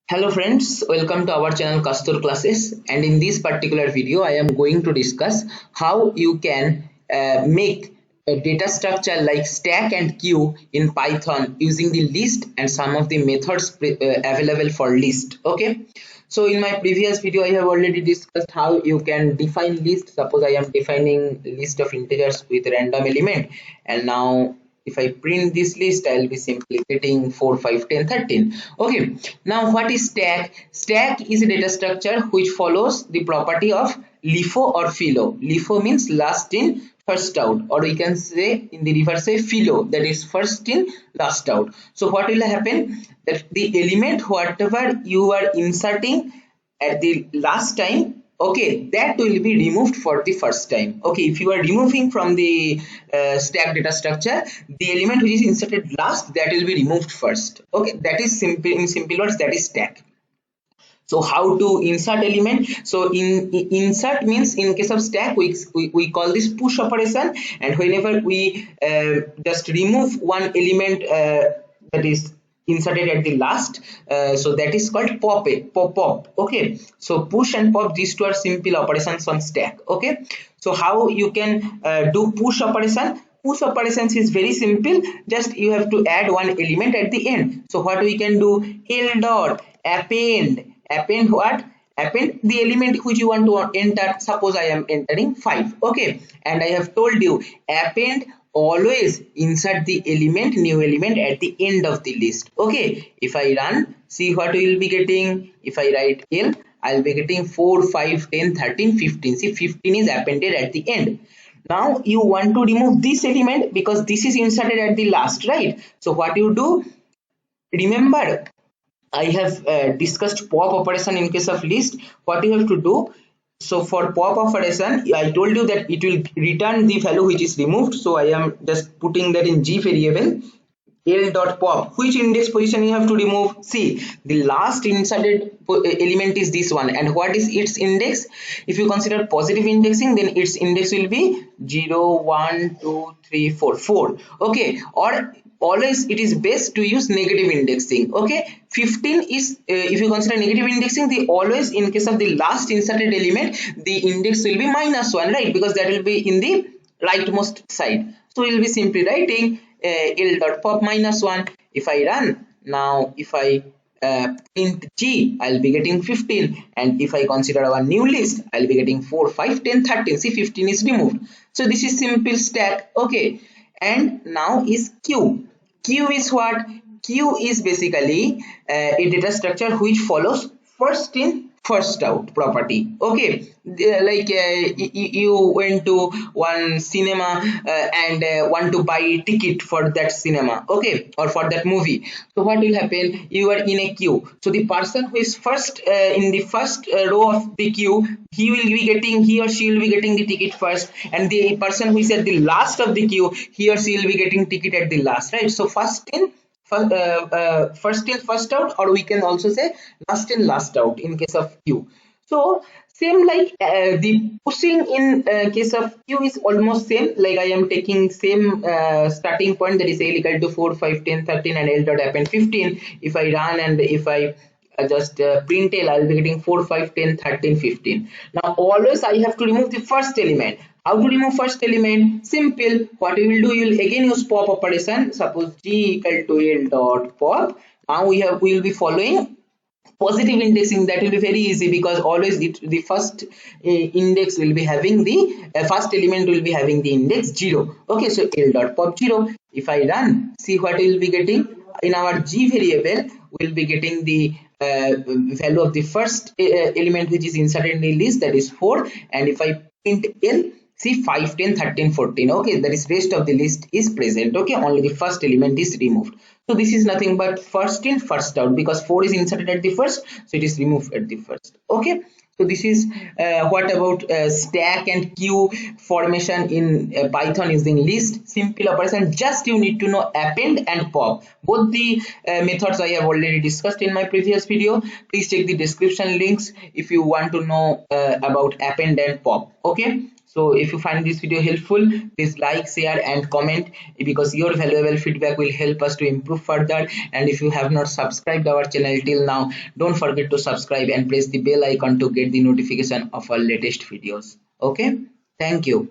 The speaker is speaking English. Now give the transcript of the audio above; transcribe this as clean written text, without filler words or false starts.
Hello friends, welcome to our channel Castor classes, and in this particular video I am going to discuss how you can make a data structure like stack and queue in Python using the list and some of the methods available for list. Okay, so in my previous video I have already discussed how you can define list. Suppose I am defining list of integers with random element, and now if I print this list, I'll be simply getting 4, 5, 10, 13. Okay, now what is stack? Stack is a data structure which follows the property of LIFO or FILO. LIFO means last in, first out, or we can say in the reverse say FILO, that is first in, last out. So what will happen? That the element whatever you are inserting at the last time, okay, that will be removed for the first time. Okay, if you are removing from the stack data structure, the element which is inserted last, that will be removed first. Okay, that is simple, in simple words, that is stack. So how to insert element? So in insert means, in case of stack, we call this push operation, and whenever we just remove one element that is inserted at the last, so that is called pop. Okay, so push and pop, these two are simple operations on stack. Okay, so how you can do push operation? Push operations is very simple, just you have to add one element at the end. So what we can do? L dot append what? Append the element which you want to enter. Suppose I am entering 5. Okay, and I have told you append, always insert the element, new element at the end of the list. Okay, if I run, see what we will be getting. If I write L, I'll be getting 4, 5, 10, 13, 15. See, 15 is appended at the end. Now you want to remove this element because this is inserted at the last, right? So what you do? Remember, I have discussed pop operation in case of list. What you have to do? So for pop operation, I told you that it will return the value which is removed. So I am just putting that in G variable. L dot pop, which index position you have to remove? See, the last inserted element is this one, and what is its index? If you consider positive indexing, then its index will be 0, 1, 2, 3, 4, 4. Okay, or always it is best to use negative indexing. Okay, 15 is if you consider negative indexing, the always in case of the last inserted element, the index will be -1, right? Because that will be in the rightmost side. So we will be simply writing L dot pop -1. If I run now, if I print G, I'll be getting 15, and if I consider our new list, I'll be getting 4, 5, 10, 13. See, 15 is removed. So this is simple stack. Okay, and now is Q. Q is what? Q is basically a data structure which follows first in, first out property. Okay, like you went to one cinema and want to buy ticket for that cinema, okay, or for that movie. So what will happen? You are in a queue, so the person who is first in the first row of the queue, he or she will be getting the ticket first, and the person who is at the last of the queue, he or she will be getting ticket at the last, right? So first in, first in, first out, or we can also say last in, last out in case of Q. So same like the pushing in case of Q is almost same, like I am taking same starting point, that is L equal to 4, 5, 10, 13, and L dot append 15. If I run and if I just print L, I'll be getting 4, 5, 10, 13, 15. Now always I have to remove the first element. How to remove first element? Simple. What you will do, you will again use pop operation. Suppose G equal to L dot pop. Now we will be following positive indexing. That will be very easy because always the first index will be having the first element will be having the index 0. Okay, so L dot pop 0. If I run, see what we will be getting. In our G variable, we will be getting the value of the first element which is inserted in the list, that is 4, and if I print L, see 5, 10, 13, 14. Okay, that is rest of the list is present. Okay, only the first element is removed. So this is nothing but first in, first out, because 4 is inserted at the first, so it is removed at the first. Okay, so this is what about stack and queue formation in Python using list. Simple operation, just you need to know append and pop. Both the methods I have already discussed in my previous video. Please check the description links if you want to know about append and pop. Okay, So if you find this video helpful, please like, share and comment, because your valuable feedback will help us to improve further. And if you have not subscribed our channel till now, don't forget to subscribe and press the bell icon to get the notification of our latest videos. Okay, thank you.